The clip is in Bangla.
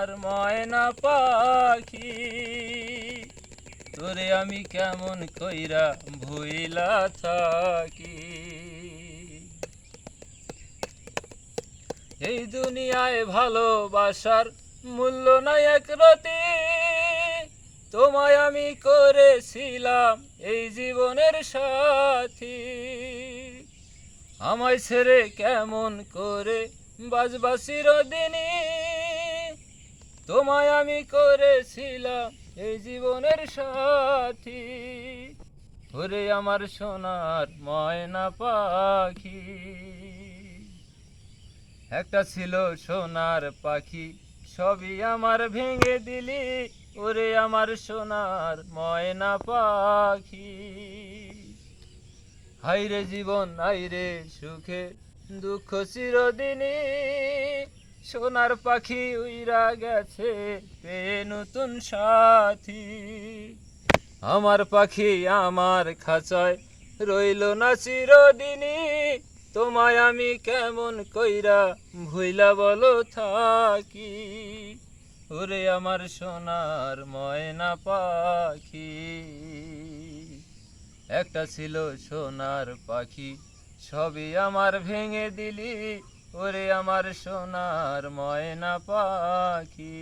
সোনার ময়না পাখি, তোরে আমি কেমন কইরা ভুইলা থাকি। এই দুনিয়ায় ভালোবাসার মূল্য নাই এক রতি, তোমায় আমি করেছিলাম এই জীবনের সাথী। আমায় ছেড়ে কেমন করে বাঁচবা চিরদিনই, তোমায় আমি করেছিলাম এই জীবনের সাথী। ওরে আমার সোনার ময়না পাখি, একটা ছিল সোনার পাখি, সবই আমার ভেঙে দিলি। ওরে আমার সোনার ময়না পাখি, হাইরে জীবন হাইরে সুখে দুঃখ চিরদিনই, সোনার পাখি উইরা গেছে পেয়ে নতুন সাথী। আমার পাখি আমার খাঁচায় রইল না চিরদিনই, তোমায় আমি কেমন কইরা ভুইলা বলো থাকি। ওরে আমার সোনার ময়না পাখি, একটা ছিল সোনার পাখি, সবই আমার ভেঙে দিলি। ওরে আমার সোনার ময়না পাখি।